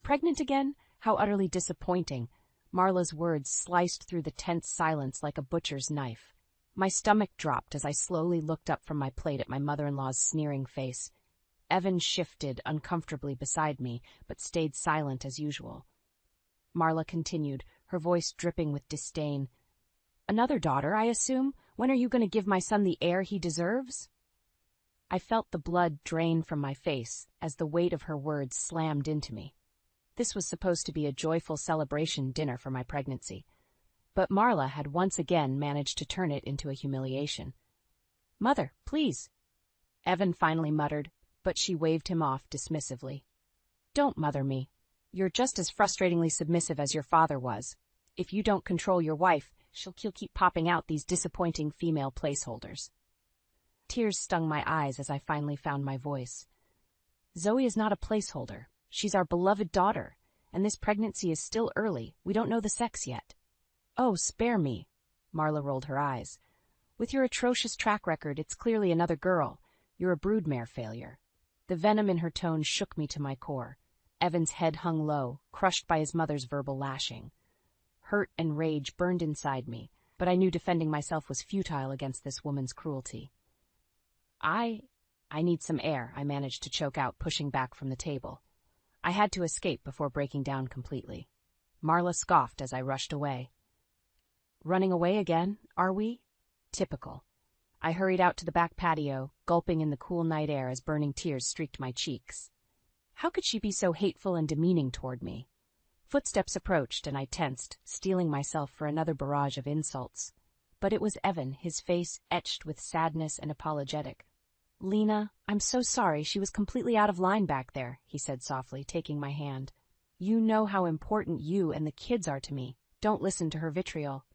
Pregnant again? How utterly disappointing. Marla's words sliced through the tense silence like a butcher's knife. My stomach dropped as I slowly looked up from my plate at my mother-in-law's sneering face. Evan shifted uncomfortably beside me, but stayed silent as usual. Marla continued, her voice dripping with disdain. Another daughter, I assume? When are you going to give my son the heir he deserves? I felt the blood drain from my face as the weight of her words slammed into me. This was supposed to be a joyful celebration dinner for my pregnancy, but Marla had once again managed to turn it into a humiliation. Mother, please. Evan finally muttered, but she waved him off dismissively. Don't mother me. You're just as frustratingly submissive as your father was. If you don't control your wife, she'll keep popping out these disappointing female placeholders. Tears stung my eyes as I finally found my voice. Zoe is not a placeholder. She's our beloved daughter, and this pregnancy is still early. We don't know the sex yet. Oh, spare me. Marla rolled her eyes. With your atrocious track record, it's clearly another girl. You're a broodmare failure. The venom in her tone shook me to my core. Evan's head hung low, crushed by his mother's verbal lashing. Hurt and rage burned inside me, but I knew defending myself was futile against this woman's cruelty. I need some air, I managed to choke out, pushing back from the table. I had to escape before breaking down completely. Marla scoffed as I rushed away. Running away again, are we? Typical. I hurried out to the back patio, gulping in the cool night air as burning tears streaked my cheeks. How could she be so hateful and demeaning toward me? Footsteps approached, and I tensed, steeling myself for another barrage of insults. But it was Evan, his face etched with sadness and apologetic. Lena, I'm so sorry, she was completely out of line back there, he said softly, taking my hand. You know how important you and the kids are to me. Don't listen to her vitriol.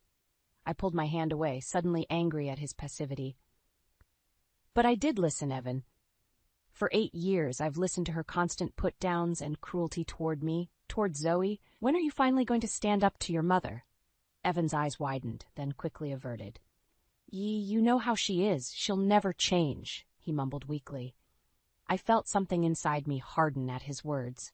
I pulled my hand away, suddenly angry at his passivity. But I did listen, Evan. For 8 years, I've listened to her constant put-downs and cruelty toward me, toward Zoe. When are you finally going to stand up to your mother? Evan's eyes widened, then quickly averted. You know how she is. She'll never change, he mumbled weakly. I felt something inside me harden at his words.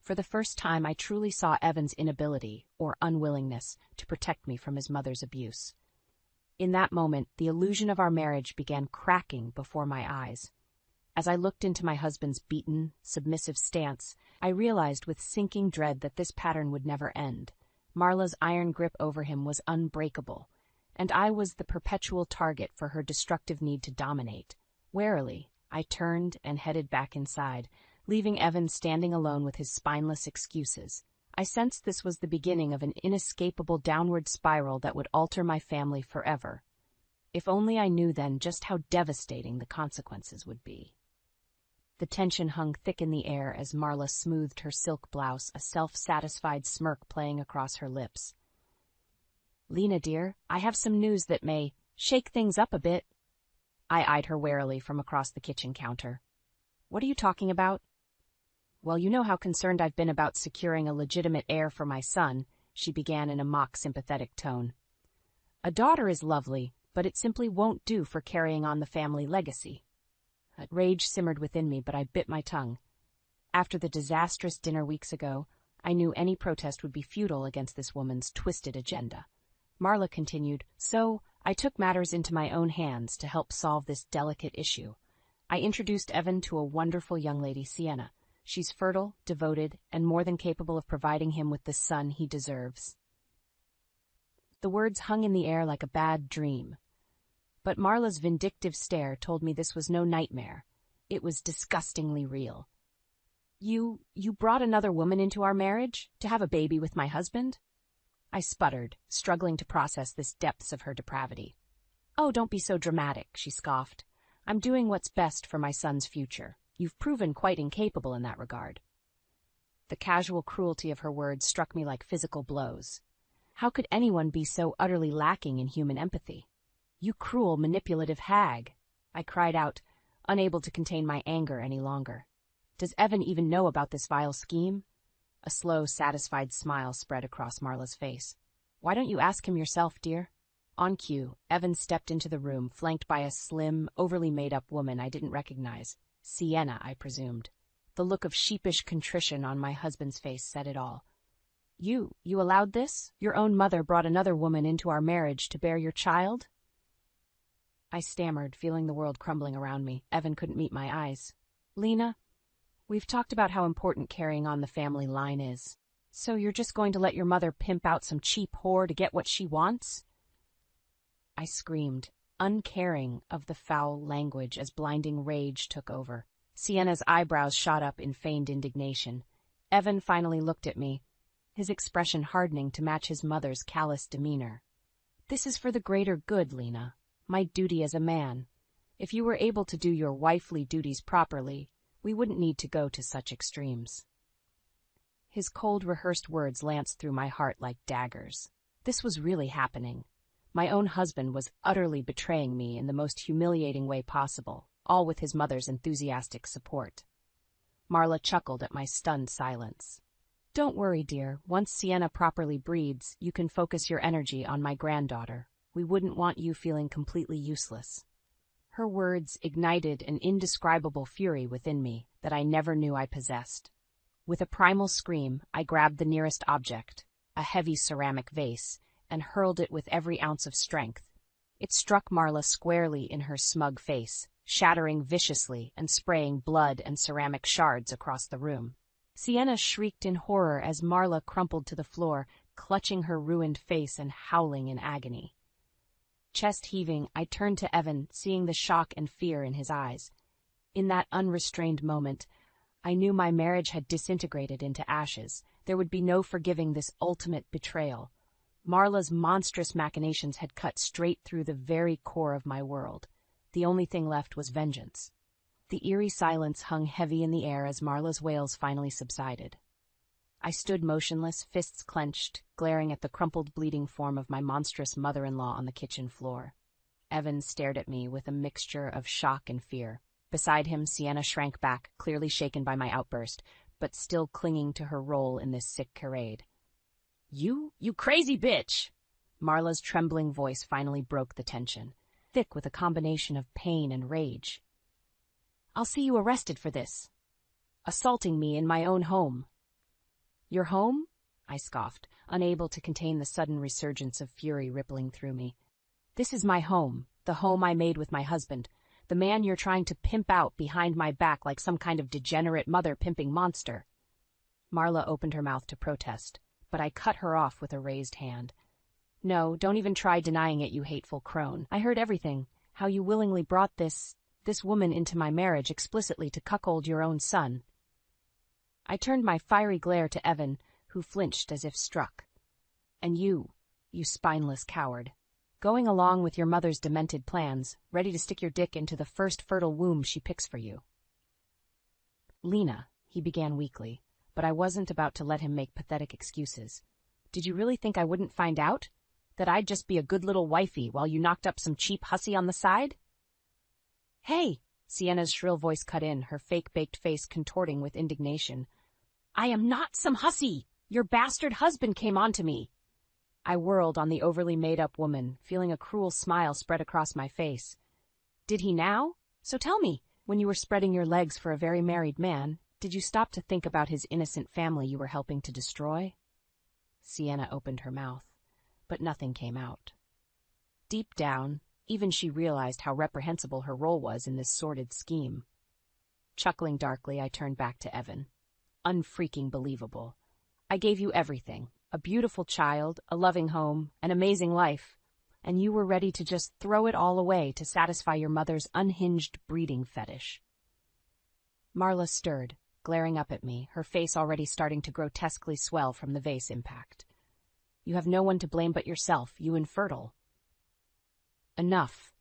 For the first time, I truly saw Evan's inability, or unwillingness, to protect me from his mother's abuse. In that moment, the illusion of our marriage began cracking before my eyes. As I looked into my husband's beaten, submissive stance, I realized with sinking dread that this pattern would never end. Marla's iron grip over him was unbreakable, and I was the perpetual target for her destructive need to dominate. Warily, I turned and headed back inside, leaving Evan standing alone with his spineless excuses. I sensed this was the beginning of an inescapable downward spiral that would alter my family forever. If only I knew then just how devastating the consequences would be. The tension hung thick in the air as Marla smoothed her silk blouse, a self-satisfied smirk playing across her lips. Lena, dear, I have some news that may shake things up a bit. I eyed her warily from across the kitchen counter. What are you talking about? Well, you know how concerned I've been about securing a legitimate heir for my son, she began in a mock-sympathetic tone. A daughter is lovely, but it simply won't do for carrying on the family legacy. Rage simmered within me, but I bit my tongue. After the disastrous dinner weeks ago, I knew any protest would be futile against this woman's twisted agenda. Marla continued, so I took matters into my own hands to help solve this delicate issue. I introduced Evan to a wonderful young lady, Sienna. She's fertile, devoted, and more than capable of providing him with the son he deserves. The words hung in the air like a bad dream. But Marla's vindictive stare told me this was no nightmare. It was disgustingly real. You brought another woman into our marriage to have a baby with my husband? I sputtered, struggling to process this depths of her depravity. Oh, don't be so dramatic, she scoffed. I'm doing what's best for my son's future. You've proven quite incapable in that regard. The casual cruelty of her words struck me like physical blows. How could anyone be so utterly lacking in human empathy? You cruel, manipulative hag, I cried out, unable to contain my anger any longer. Does Evan even know about this vile scheme? A slow, satisfied smile spread across Marla's face. Why don't you ask him yourself, dear? On cue, Evan stepped into the room, flanked by a slim, overly made-up woman I didn't recognize. Sienna, I presumed. The look of sheepish contrition on my husband's face said it all. You allowed this? Your own mother brought another woman into our marriage to bear your child? I stammered, feeling the world crumbling around me. Evan couldn't meet my eyes. Lena, we've talked about how important carrying on the family line is. So you're just going to let your mother pimp out some cheap whore to get what she wants? I screamed, uncaring of the foul language as blinding rage took over. Sienna's eyebrows shot up in feigned indignation. Evan finally looked at me, his expression hardening to match his mother's callous demeanor. This is for the greater good, Lena. My duty as a man. If you were able to do your wifely duties properly, we wouldn't need to go to such extremes. His cold, rehearsed words lanced through my heart like daggers. This was really happening. My own husband was utterly betraying me in the most humiliating way possible, all with his mother's enthusiastic support. Marla chuckled at my stunned silence. Don't worry, dear. Once Sienna properly breeds, you can focus your energy on my granddaughter. We wouldn't want you feeling completely useless. Her words ignited an indescribable fury within me that I never knew I possessed. With a primal scream, I grabbed the nearest object, a heavy ceramic vase, and hurled it with every ounce of strength. It struck Marla squarely in her smug face, shattering viciously and spraying blood and ceramic shards across the room. Sienna shrieked in horror as Marla crumpled to the floor, clutching her ruined face and howling in agony. Chest heaving, I turned to Evan, seeing the shock and fear in his eyes. In that unrestrained moment, I knew my marriage had disintegrated into ashes. There would be no forgiving this ultimate betrayal. Marla's monstrous machinations had cut straight through the very core of my world. The only thing left was vengeance. The eerie silence hung heavy in the air as Marla's wails finally subsided. I stood motionless, fists clenched, glaring at the crumpled, bleeding form of my monstrous mother-in-law on the kitchen floor. Evan stared at me with a mixture of shock and fear. Beside him, Sienna shrank back, clearly shaken by my outburst, but still clinging to her role in this sick charade. You crazy bitch! Marla's trembling voice finally broke the tension, thick with a combination of pain and rage. I'll see you arrested for this. Assaulting me in my own home. Your home? I scoffed, unable to contain the sudden resurgence of fury rippling through me. This is my home, the home I made with my husband, the man you're trying to pimp out behind my back like some kind of degenerate mother-pimping monster. Marla opened her mouth to protest, but I cut her off with a raised hand. No, don't even try denying it, you hateful crone. I heard everything, how you willingly brought this woman into my marriage explicitly to cuckold your own son. I turned my fiery glare to Evan, who flinched as if struck. And you spineless coward, going along with your mother's demented plans, ready to stick your dick into the first fertile womb she picks for you. Lena, he began weakly, but I wasn't about to let him make pathetic excuses. Did you really think I wouldn't find out? That I'd just be a good little wifey while you knocked up some cheap hussy on the side? Hey! Sienna's shrill voice cut in, her fake-baked face contorting with indignation. I am not some hussy! Your bastard husband came on to me! I whirled on the overly made-up woman, feeling a cruel smile spread across my face. Did he now? So tell me, when you were spreading your legs for a very married man, did you stop to think about his innocent family you were helping to destroy? Sienna opened her mouth, but nothing came out. Deep down, even she realized how reprehensible her role was in this sordid scheme. Chuckling darkly, I turned back to Evan. Unfreaking believable. I gave you everything. A beautiful child, a loving home, an amazing life, and you were ready to just throw it all away to satisfy your mother's unhinged breeding fetish. Marla stirred, glaring up at me, her face already starting to grotesquely swell from the vase impact. You have no one to blame but yourself, you infertile. Enough,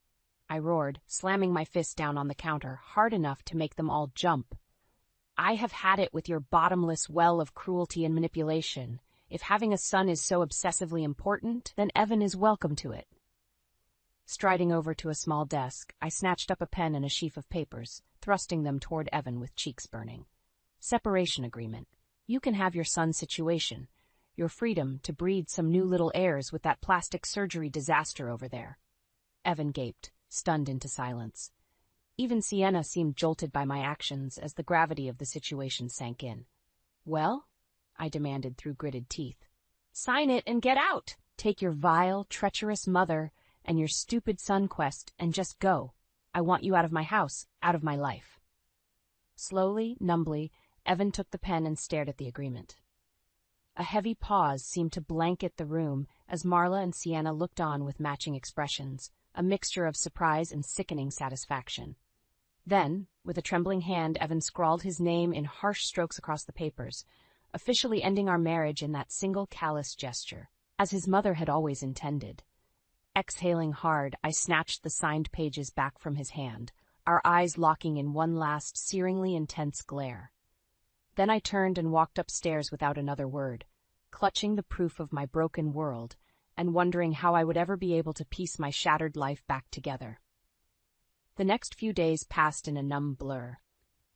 I roared, slamming my fist down on the counter, hard enough to make them all jump. I have had it with your bottomless well of cruelty and manipulation. If having a son is so obsessively important, then Evan is welcome to it. Striding over to a small desk, I snatched up a pen and a sheaf of papers, thrusting them toward Evan with cheeks burning. Separation agreement. You can have your son's situation, your freedom to breed some new little heirs with that plastic surgery disaster over there. Evan gaped, stunned into silence. Even Sienna seemed jolted by my actions as the gravity of the situation sank in. "Well?" I demanded through gritted teeth. "Sign it and get out! Take your vile, treacherous mother and your stupid son quest and just go. I want you out of my house, out of my life." Slowly, numbly, Evan took the pen and stared at the agreement. A heavy pause seemed to blanket the room as Marla and Sienna looked on with matching expressions, a mixture of surprise and sickening satisfaction. Then, with a trembling hand, Evan scrawled his name in harsh strokes across the papers, officially ending our marriage in that single callous gesture, as his mother had always intended. Exhaling hard, I snatched the signed pages back from his hand, our eyes locking in one last, searingly intense glare. Then I turned and walked upstairs without another word, clutching the proof of my broken world and wondering how I would ever be able to piece my shattered life back together. The next few days passed in a numb blur.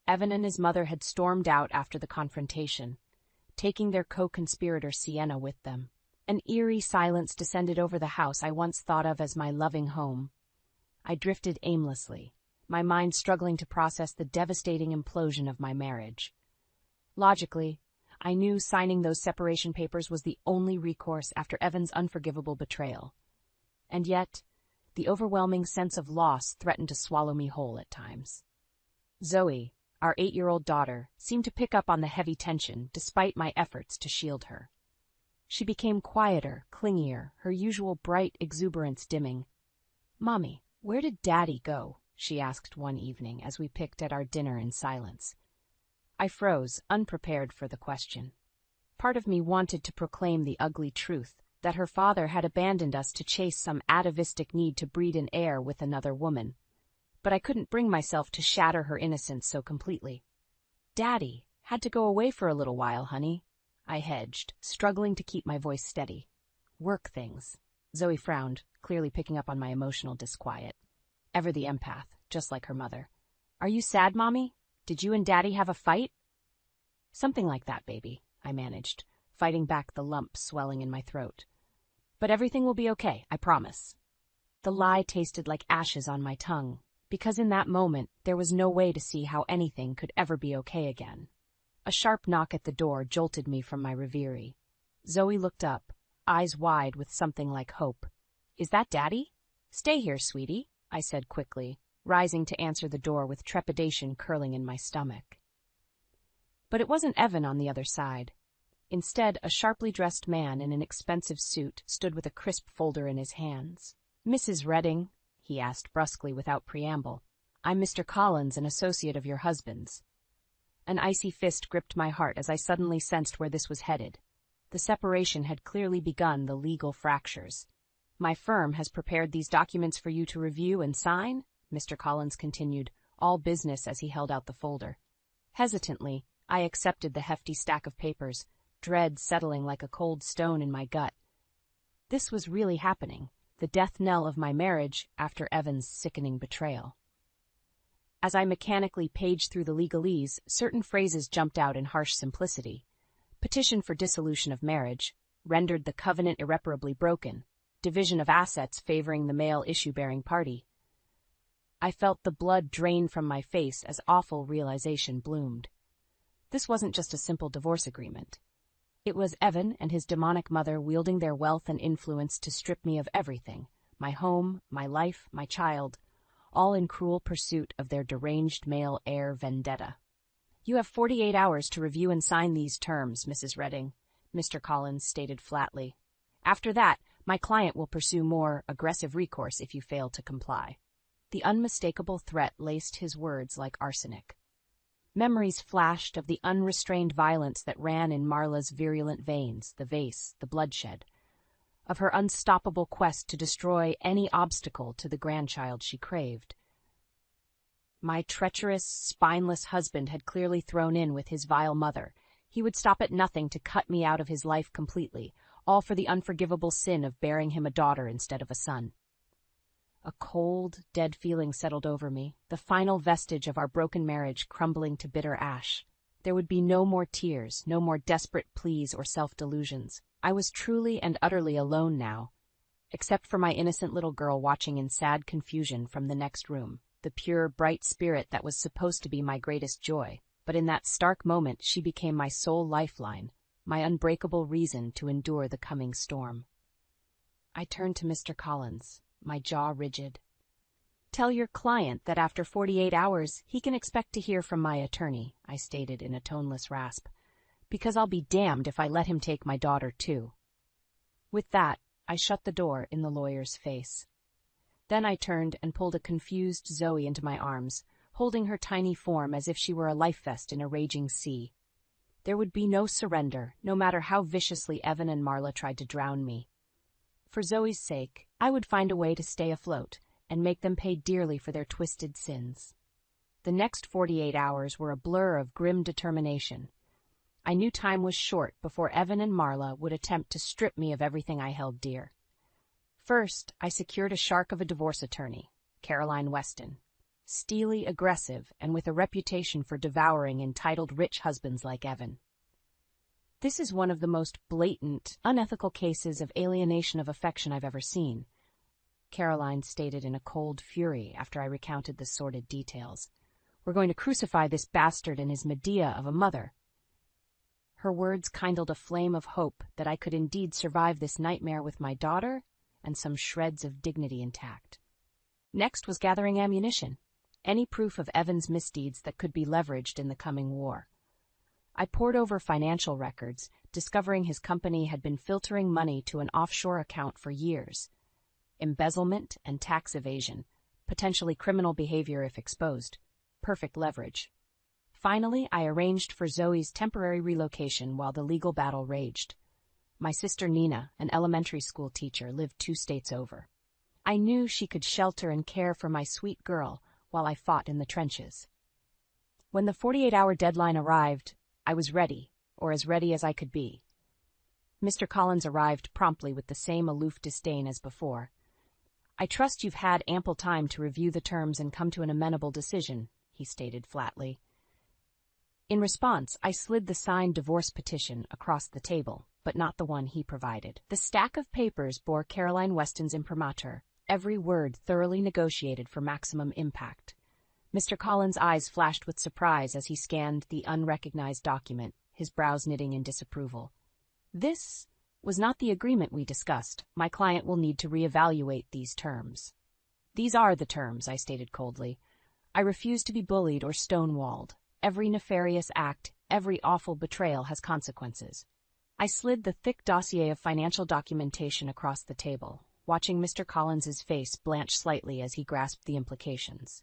Evan and his mother had stormed out after the confrontation, taking their co-conspirator Sienna with them. An eerie silence descended over the house I once thought of as my loving home. I drifted aimlessly, my mind struggling to process the devastating implosion of my marriage. Logically, I knew signing those separation papers was the only recourse after Evan's unforgivable betrayal. And yet, the overwhelming sense of loss threatened to swallow me whole at times. Zoe, our 8-year-old daughter, seemed to pick up on the heavy tension despite my efforts to shield her. She became quieter, clingier, her usual bright exuberance dimming. "Mommy, where did Daddy go?" she asked one evening as we picked at our dinner in silence. I froze, unprepared for the question. Part of me wanted to proclaim the ugly truth, that her father had abandoned us to chase some atavistic need to breed an heir with another woman. But I couldn't bring myself to shatter her innocence so completely. "Daddy had to go away for a little while, honey," I hedged, struggling to keep my voice steady. "Work things." Zoe frowned, clearly picking up on my emotional disquiet. Ever the empath, just like her mother. "Are you sad, Mommy? Did you and Daddy have a fight?" "Something like that, baby," I managed, fighting back the lump swelling in my throat. "But everything will be okay, I promise." The lie tasted like ashes on my tongue, because in that moment there was no way to see how anything could ever be okay again. A sharp knock at the door jolted me from my reverie. Zoe looked up, eyes wide with something like hope. "Is that Daddy?" "Stay here, sweetie," I said quickly, rising to answer the door with trepidation curling in my stomach. But it wasn't Evan on the other side. Instead, a sharply dressed man in an expensive suit stood with a crisp folder in his hands. "Mrs. Redding," he asked brusquely without preamble, "I'm Mr. Collins, an associate of your husband's." An icy fist gripped my heart as I suddenly sensed where this was headed. The separation had clearly begun the legal fractures. "My firm has prepared these documents for you to review and sign," Mr. Collins continued, all business as he held out the folder. Hesitantly, I accepted the hefty stack of papers, dread settling like a cold stone in my gut. This was really happening, the death knell of my marriage after Evan's sickening betrayal. As I mechanically paged through the legalese, certain phrases jumped out in harsh simplicity. Petition for dissolution of marriage, rendered the covenant irreparably broken, division of assets favoring the male issue-bearing party. I felt the blood drain from my face as awful realization bloomed. This wasn't just a simple divorce agreement. It was Evan and his demonic mother wielding their wealth and influence to strip me of everything, my home, my life, my child, all in cruel pursuit of their deranged male heir vendetta. "You have 48 hours to review and sign these terms, Mrs. Redding," Mr. Collins stated flatly. "After that, my client will pursue more aggressive recourse if you fail to comply." The unmistakable threat laced his words like arsenic. Memories flashed of the unrestrained violence that ran in Marla's virulent veins, the vase, the bloodshed, of her unstoppable quest to destroy any obstacle to the grandchild she craved. My treacherous, spineless husband had clearly thrown in with his vile mother. He would stop at nothing to cut me out of his life completely, all for the unforgivable sin of bearing him a daughter instead of a son. A cold, dead feeling settled over me, the final vestige of our broken marriage crumbling to bitter ash. There would be no more tears, no more desperate pleas or self-delusions. I was truly and utterly alone now, except for my innocent little girl watching in sad confusion from the next room. the pure, bright spirit that was supposed to be my greatest joy, but in that stark moment she became my sole lifeline, my unbreakable reason to endure the coming storm. I turned to Mr. Collins, my jaw rigid. "Tell your client that after 48 hours he can expect to hear from my attorney," I stated in a toneless rasp, "because I'll be damned if I let him take my daughter too." With that, I shut the door in the lawyer's face. Then I turned and pulled a confused Zoe into my arms, holding her tiny form as if she were a life vest in a raging sea. There would be no surrender, no matter how viciously Evan and Marla tried to drown me. For Zoe's sake, I would find a way to stay afloat and make them pay dearly for their twisted sins. The next 48 hours were a blur of grim determination. I knew time was short before Evan and Marla would attempt to strip me of everything I held dear. First, I secured a shark of a divorce attorney, Caroline Weston. Steely, aggressive, and with a reputation for devouring entitled rich husbands like Evan. "This is one of the most blatant, unethical cases of alienation of affection I've ever seen," Caroline stated in a cold fury after I recounted the sordid details. "We're going to crucify this bastard and his Medea of a mother." Her words kindled a flame of hope that I could indeed survive this nightmare with my daughter and some shreds of dignity intact. Next was gathering ammunition, any proof of Evan's misdeeds that could be leveraged in the coming war. I pored over financial records, discovering his company had been filtering money to an offshore account for years. Embezzlement and tax evasion, potentially criminal behavior if exposed, perfect leverage. Finally, I arranged for Zoe's temporary relocation while the legal battle raged. My sister Nina, an elementary school teacher, lived 2 states over. I knew she could shelter and care for my sweet girl while I fought in the trenches. When the 48-hour deadline arrived, I was ready, or as ready as I could be. Mr. Collins arrived promptly with the same aloof disdain as before. "I trust you've had ample time to review the terms and come to an amenable decision," he stated flatly. In response, I slid the signed divorce petition across the table, but not the one he provided. The stack of papers bore Caroline Weston's imprimatur, every word thoroughly negotiated for maximum impact. Mr. Collins' eyes flashed with surprise as he scanned the unrecognized document, his brows knitting in disapproval. "This was not the agreement we discussed. My client will need to reevaluate these terms." "These are the terms," I stated coldly. "I refuse to be bullied or stonewalled. Every nefarious act, every awful betrayal has consequences." I slid the thick dossier of financial documentation across the table, watching Mr. Collins's face blanch slightly as he grasped the implications.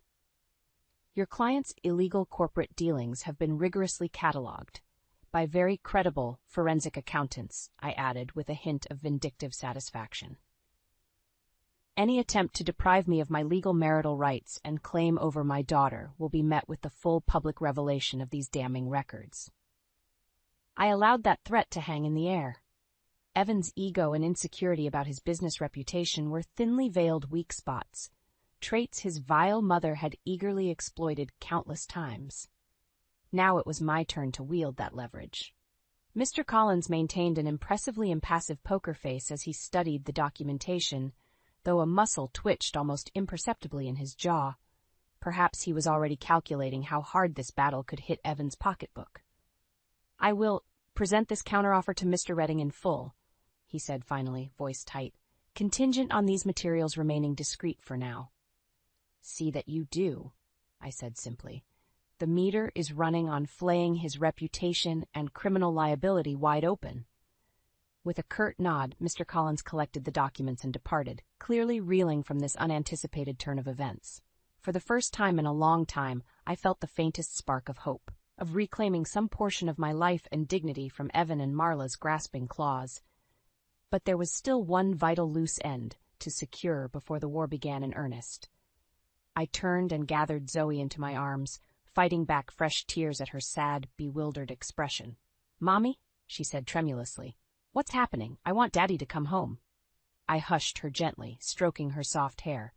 "Your client's illegal corporate dealings have been rigorously catalogued by very credible forensic accountants," I added with a hint of vindictive satisfaction. "Any attempt to deprive me of my legal marital rights and claim over my daughter will be met with the full public revelation of these damning records." I allowed that threat to hang in the air. Evan's ego and insecurity about his business reputation were thinly veiled weak spots, traits his vile mother had eagerly exploited countless times. Now it was my turn to wield that leverage. Mr. Collins maintained an impressively impassive poker face as he studied the documentation, though a muscle twitched almost imperceptibly in his jaw. Perhaps he was already calculating how hard this battle could hit Evan's pocketbook. "I will present this counteroffer to Mr. Redding in full," he said finally, voice tight, "contingent on these materials remaining discreet for now." "See that you do," I said simply. "The meter is running on flaying his reputation and criminal liability wide open." With a curt nod, Mr. Collins collected the documents and departed, clearly reeling from this unanticipated turn of events. For the first time in a long time, I felt the faintest spark of hope, of reclaiming some portion of my life and dignity from Evan and Marla's grasping claws. But there was still one vital loose end to secure before the war began in earnest. I turned and gathered Zoe into my arms, fighting back fresh tears at her sad, bewildered expression. "Mommy," she said tremulously, "what's happening? I want Daddy to come home." I hushed her gently, stroking her soft hair.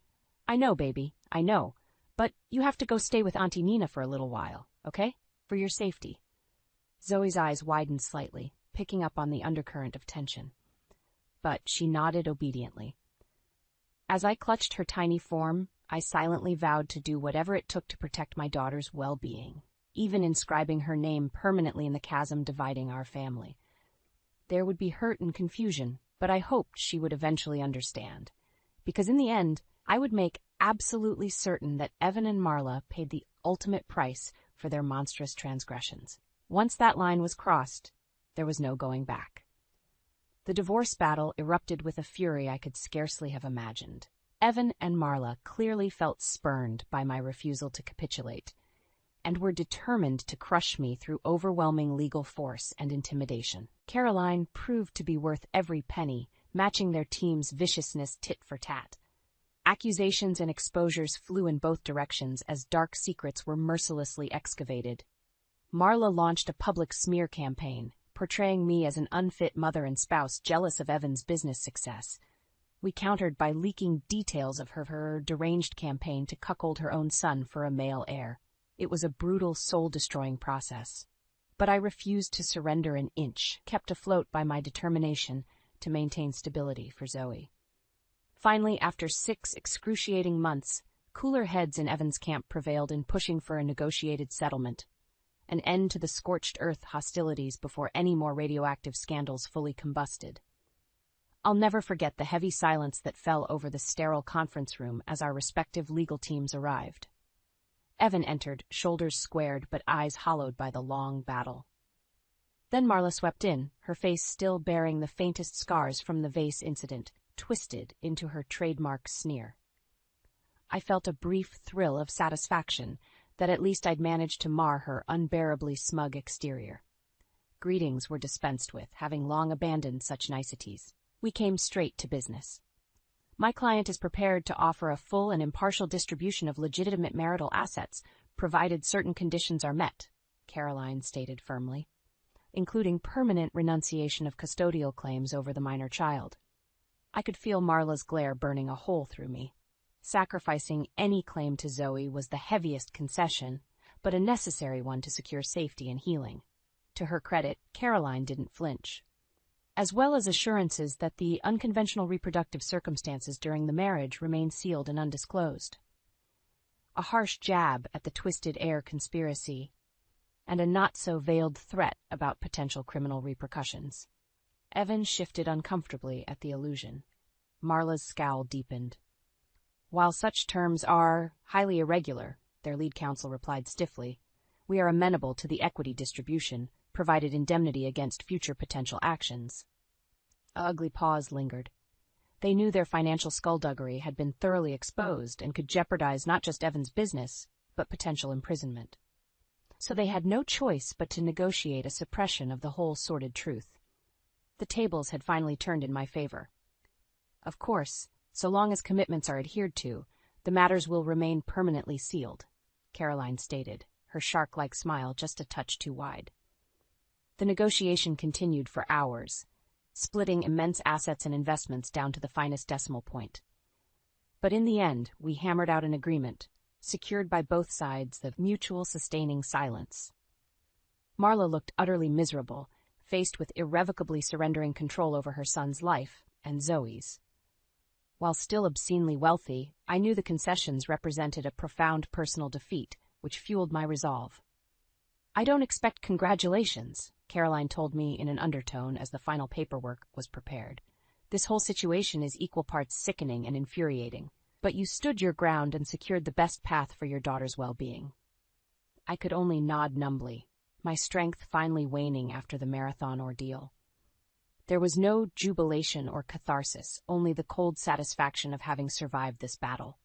"I know, baby, I know, but you have to go stay with Auntie Nina for a little while, okay? For your safety." Zoe's eyes widened slightly, picking up on the undercurrent of tension. But she nodded obediently. As I clutched her tiny form, I silently vowed to do whatever it took to protect my daughter's well-being, even inscribing her name permanently in the chasm dividing our family. There would be hurt and confusion, but I hoped she would eventually understand, because in the end, I would make absolutely certain that Evan and Marla paid the ultimate price for their monstrous transgressions. Once that line was crossed, there was no going back. The divorce battle erupted with a fury I could scarcely have imagined. Evan and Marla clearly felt spurned by my refusal to capitulate, and were determined to crush me through overwhelming legal force and intimidation. Caroline proved to be worth every penny, matching their team's viciousness tit for tat. Accusations and exposures flew in both directions as dark secrets were mercilessly excavated. Marla launched a public smear campaign, portraying me as an unfit mother and spouse jealous of Evan's business success. We countered by leaking details of her deranged campaign to cuckold her own son for a male heir. It was a brutal, soul-destroying process. But I refused to surrender an inch, kept afloat by my determination to maintain stability for Zoe. Finally, after 6 excruciating months, cooler heads in Evan's camp prevailed in pushing for a negotiated settlement, an end to the scorched earth hostilities before any more radioactive scandals fully combusted. I'll never forget the heavy silence that fell over the sterile conference room as our respective legal teams arrived. Evan entered, shoulders squared but eyes hollowed by the long battle. Then Marla swept in, her face still bearing the faintest scars from the vase incident, twisted into her trademark sneer. I felt a brief thrill of satisfaction that at least I'd managed to mar her unbearably smug exterior. Greetings were dispensed with, having long abandoned such niceties. We came straight to business. My client is prepared to offer a full and impartial distribution of legitimate marital assets, provided certain conditions are met, Caroline stated firmly, including permanent renunciation of custodial claims over the minor child. I could feel Marla's glare burning a hole through me. Sacrificing any claim to Zoe was the heaviest concession, but a necessary one to secure safety and healing. To her credit, Caroline didn't flinch, as well as assurances that the unconventional reproductive circumstances during the marriage remained sealed and undisclosed. A harsh jab at the twisted heir conspiracy, and a not-so-veiled threat about potential criminal repercussions. Evan shifted uncomfortably at the allusion. Marla's scowl deepened. While such terms are highly irregular, their lead counsel replied stiffly, we are amenable to the equity distribution, provided indemnity against future potential actions. A ugly pause lingered. They knew their financial skullduggery had been thoroughly exposed and could jeopardize not just Evan's business, but potential imprisonment. So they had no choice but to negotiate a suppression of the whole sordid truth. The tables had finally turned in my favor. Of course, so long as commitments are adhered to, the matters will remain permanently sealed, Caroline stated, her shark-like smile just a touch too wide. The negotiation continued for hours, splitting immense assets and investments down to the finest decimal point. But in the end, we hammered out an agreement, secured by both sides of mutual sustaining silence. Marla looked utterly miserable, faced with irrevocably surrendering control over her son's life and Zoe's. While still obscenely wealthy, I knew the concessions represented a profound personal defeat, which fueled my resolve. I don't expect congratulations, Caroline told me in an undertone as the final paperwork was prepared. This whole situation is equal parts sickening and infuriating, but you stood your ground and secured the best path for your daughter's well-being. I could only nod numbly, my strength finally waning after the marathon ordeal. There was no jubilation or catharsis, only the cold satisfaction of having survived this battle,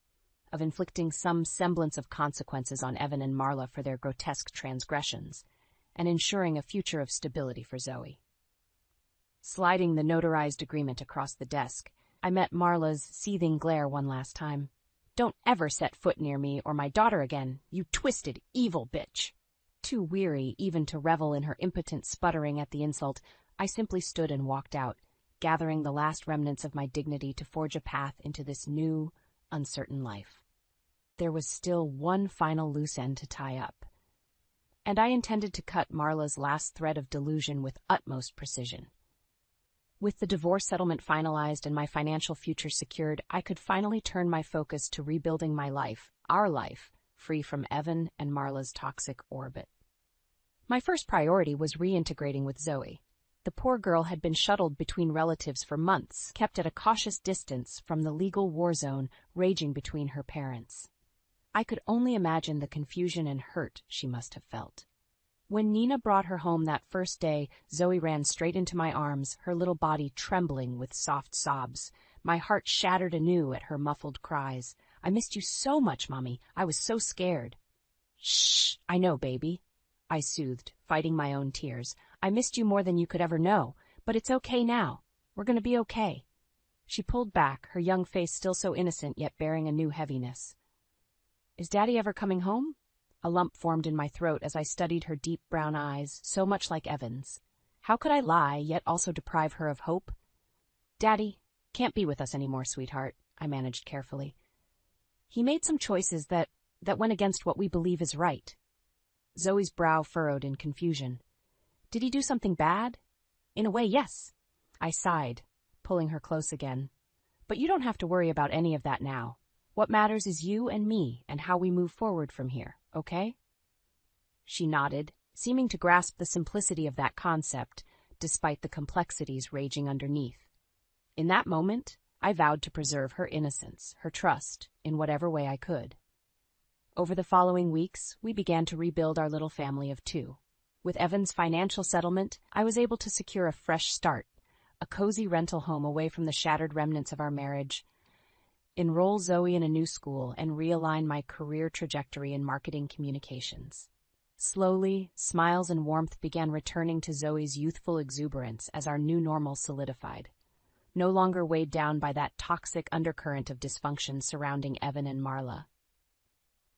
of inflicting some semblance of consequences on Evan and Marla for their grotesque transgressions, and ensuring a future of stability for Zoe. Sliding the notarized agreement across the desk, I met Marla's seething glare one last time. Don't ever set foot near me or my daughter again, you twisted, evil bitch. Too weary even to revel in her impotent sputtering at the insult, I simply stood and walked out, gathering the last remnants of my dignity to forge a path into this new, uncertain life. There was still one final loose end to tie up, and I intended to cut Marla's last thread of delusion with utmost precision. With the divorce settlement finalized and my financial future secured, I could finally turn my focus to rebuilding my life, our life, free from Evan and Marla's toxic orbit. My first priority was reintegrating with Zoe. The poor girl had been shuttled between relatives for months, kept at a cautious distance from the legal war zone raging between her parents. I could only imagine the confusion and hurt she must have felt. When Nina brought her home that first day, Zoe ran straight into my arms, her little body trembling with soft sobs. My heart shattered anew at her muffled cries. "I missed you so much, Mommy. I was so scared." "Shh, I know, baby," I soothed, fighting my own tears. "I missed you more than you could ever know, but it's okay now. We're going to be okay." She pulled back, her young face still so innocent yet bearing a new heaviness. "Is Daddy ever coming home?" A lump formed in my throat as I studied her deep brown eyes, so much like Evan's. How could I lie, yet also deprive her of hope? "Daddy can't be with us anymore, sweetheart," I managed carefully. "He made some choices that went against what we believe is right." Zoe's brow furrowed in confusion. "Did he do something bad?" "In a way, yes." I sighed, pulling her close again. "But you don't have to worry about any of that now. What matters is you and me and how we move forward from here, okay?" She nodded, seeming to grasp the simplicity of that concept, despite the complexities raging underneath. In that moment, I vowed to preserve her innocence, her trust, in whatever way I could. Over the following weeks, we began to rebuild our little family of two. With Evan's financial settlement, I was able to secure a fresh start, a cozy rental home away from the shattered remnants of our marriage, enroll Zoe in a new school, and realign my career trajectory in marketing communications. Slowly, smiles and warmth began returning to Zoe's youthful exuberance as our new normal solidified, no longer weighed down by that toxic undercurrent of dysfunction surrounding Evan and Marla.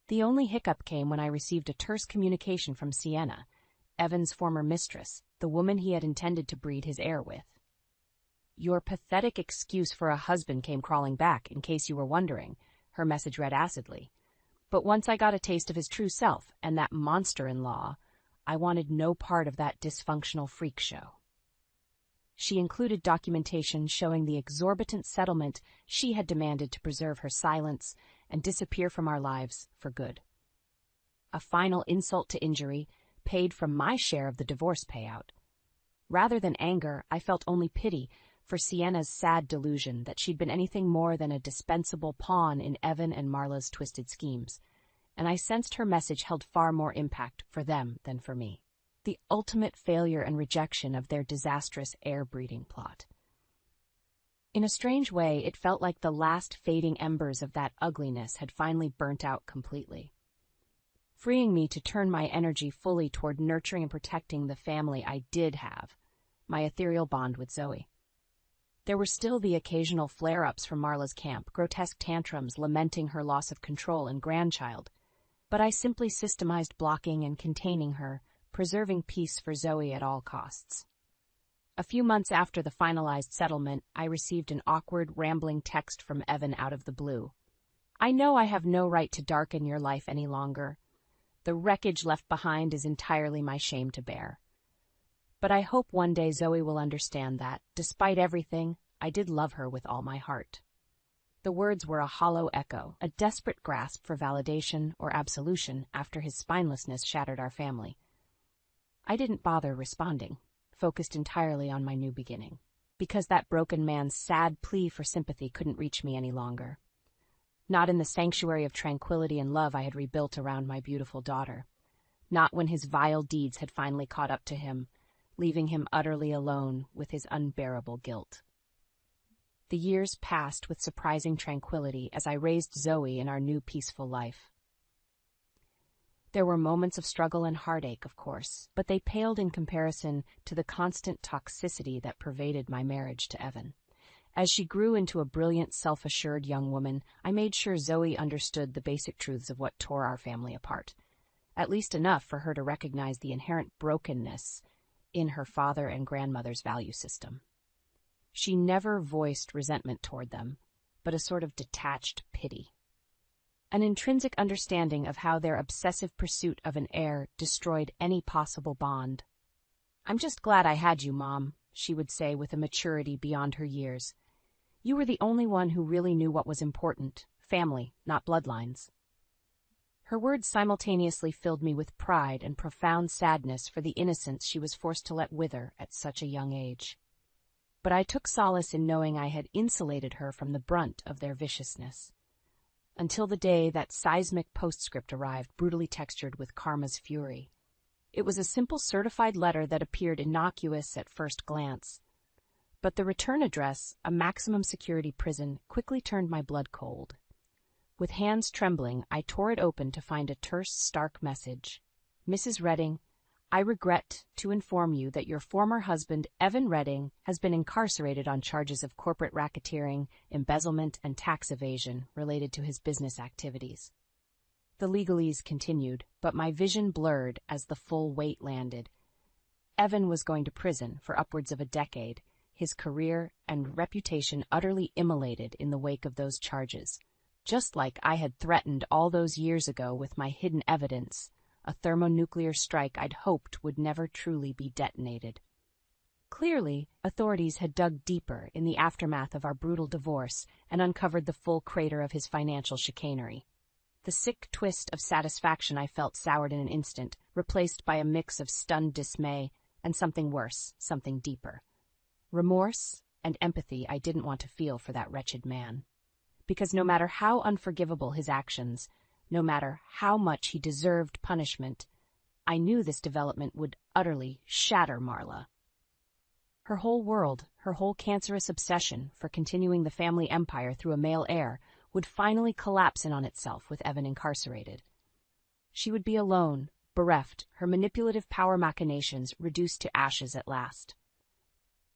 The only hiccup came when I received a terse communication from Sienna, Evan's former mistress, the woman he had intended to breed his heir with. "Your pathetic excuse for a husband came crawling back, in case you were wondering," her message read acidly. "But once I got a taste of his true self and that monster-in-law, I wanted no part of that dysfunctional freak show." She included documentation showing the exorbitant settlement she had demanded to preserve her silence and disappear from our lives for good. A final insult to injury, paid from my share of the divorce payout. Rather than anger, I felt only pity for Sienna's sad delusion that she'd been anything more than a dispensable pawn in Evan and Marla's twisted schemes, and I sensed her message held far more impact for them than for me. The ultimate failure and rejection of their disastrous heir-breeding plot. In a strange way, it felt like the last fading embers of that ugliness had finally burnt out completely, freeing me to turn my energy fully toward nurturing and protecting the family I did have, my ethereal bond with Zoe. There were still the occasional flare-ups from Marla's camp, grotesque tantrums lamenting her loss of control and grandchild, but I simply systemized blocking and containing her, preserving peace for Zoe at all costs. A few months after the finalized settlement, I received an awkward, rambling text from Evan out of the blue. "I know I have no right to darken your life any longer. The wreckage left behind is entirely my shame to bear. But I hope one day Zoe will understand that, despite everything, I did love her with all my heart." The words were a hollow echo, a desperate grasp for validation or absolution after his spinelessness shattered our family. I didn't bother responding, focused entirely on my new beginning, because that broken man's sad plea for sympathy couldn't reach me any longer. Not in the sanctuary of tranquility and love I had rebuilt around my beautiful daughter. Not when his vile deeds had finally caught up to him, leaving him utterly alone with his unbearable guilt. The years passed with surprising tranquility as I raised Zoe in our new peaceful life. There were moments of struggle and heartache, of course, but they paled in comparison to the constant toxicity that pervaded my marriage to Evan. As she grew into a brilliant, self-assured young woman, I made sure Zoe understood the basic truths of what tore our family apart, at least enough for her to recognize the inherent brokenness in her father and grandmother's value system. She never voiced resentment toward them, but a sort of detached pity. An intrinsic understanding of how their obsessive pursuit of an heir destroyed any possible bond. "I'm just glad I had you, Mom," she would say with a maturity beyond her years. You were the only one who really knew what was important. Family, not bloodlines. Her words simultaneously filled me with pride and profound sadness for the innocence she was forced to let wither at such a young age. But I took solace in knowing I had insulated her from the brunt of their viciousness. Until the day that seismic postscript arrived, brutally textured with karma's fury. It was a simple certified letter that appeared innocuous at first glance. But the return address, a maximum security prison, quickly turned my blood cold. With hands trembling, I tore it open to find a terse, stark message. Mrs. Redding, I regret to inform you that your former husband, Evan Redding, has been incarcerated on charges of corporate racketeering, embezzlement, and tax evasion related to his business activities. The legalese continued, but my vision blurred as the full weight landed. Evan was going to prison for upwards of a decade, his career and reputation utterly immolated in the wake of those charges. Just like I had threatened all those years ago with my hidden evidence, a thermonuclear strike I'd hoped would never truly be detonated. Clearly, authorities had dug deeper in the aftermath of our brutal divorce and uncovered the full crater of his financial chicanery. The sick twist of satisfaction I felt soured in an instant, replaced by a mix of stunned dismay and something worse, something deeper. Remorse and empathy I didn't want to feel for that wretched man. Because no matter how unforgivable his actions, no matter how much he deserved punishment, I knew this development would utterly shatter Marla. Her whole world, her whole cancerous obsession for continuing the family empire through a male heir, would finally collapse in on itself with Evan incarcerated. She would be alone, bereft, her manipulative power machinations reduced to ashes at last.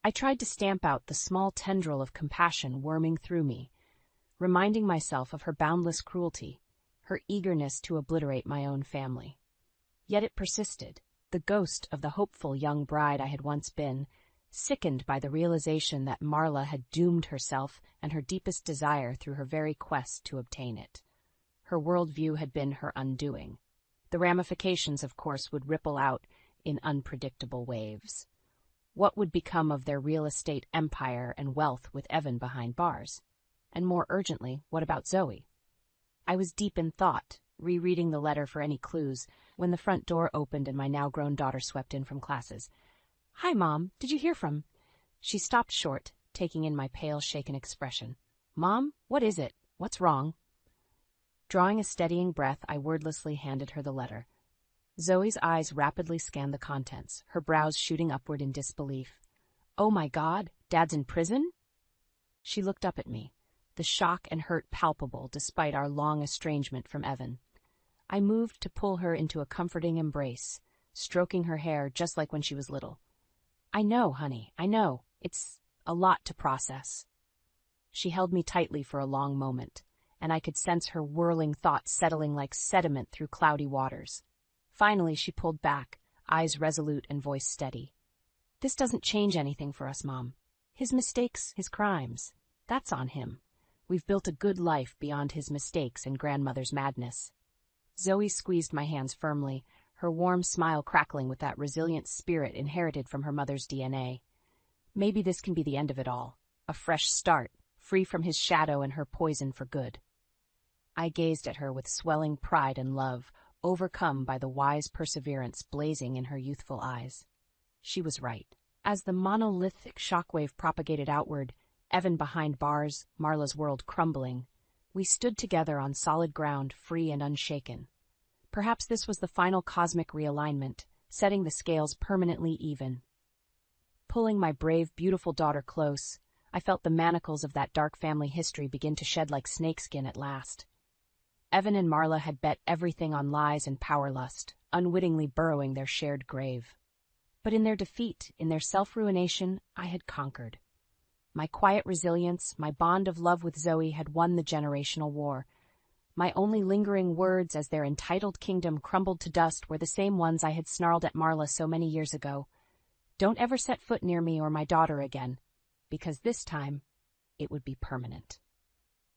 I tried to stamp out the small tendril of compassion worming through me, reminding myself of her boundless cruelty, her eagerness to obliterate my own family. Yet it persisted, the ghost of the hopeful young bride I had once been, sickened by the realization that Marla had doomed herself and her deepest desire through her very quest to obtain it. Her worldview had been her undoing. The ramifications, of course, would ripple out in unpredictable waves. What would become of their real estate empire and wealth with Evan behind bars? And more urgently, what about Zoe? I was deep in thought, rereading the letter for any clues, when the front door opened and my now-grown daughter swept in from classes. "Hi, Mom. Did you hear from—" She stopped short, taking in my pale, shaken expression. "Mom, what is it? What's wrong?" Drawing a steadying breath, I wordlessly handed her the letter. Zoe's eyes rapidly scanned the contents, her brows shooting upward in disbelief. "Oh my God, Dad's in prison?" She looked up at me, the shock and hurt palpable despite our long estrangement from Evan. I moved to pull her into a comforting embrace, stroking her hair just like when she was little. "I know, honey, I know. It's a lot to process." She held me tightly for a long moment, and I could sense her whirling thoughts settling like sediment through cloudy waters. Finally, she pulled back, eyes resolute and voice steady. "This doesn't change anything for us, Mom. His mistakes, his crimes, that's on him. We've built a good life beyond his mistakes and grandmother's madness." Zoe squeezed my hands firmly, her warm smile crackling with that resilient spirit inherited from her mother's DNA. Maybe this can be the end of it all, a fresh start, free from his shadow and her poison for good. I gazed at her with swelling pride and love, overcome by the wise perseverance blazing in her youthful eyes. She was right. As the monolithic shockwave propagated outward, Evan behind bars, Marla's world crumbling, we stood together on solid ground, free and unshaken. Perhaps this was the final cosmic realignment, setting the scales permanently even. Pulling my brave, beautiful daughter close, I felt the manacles of that dark family history begin to shed like snakeskin at last. Evan and Marla had bet everything on lies and power lust, unwittingly burrowing their shared grave. But in their defeat, in their self-ruination, I had conquered. My quiet resilience, my bond of love with Zoe had won the generational war. My only lingering words as their entitled kingdom crumbled to dust were the same ones I had snarled at Marla so many years ago. "Don't ever set foot near me or my daughter again, because this time it would be permanent."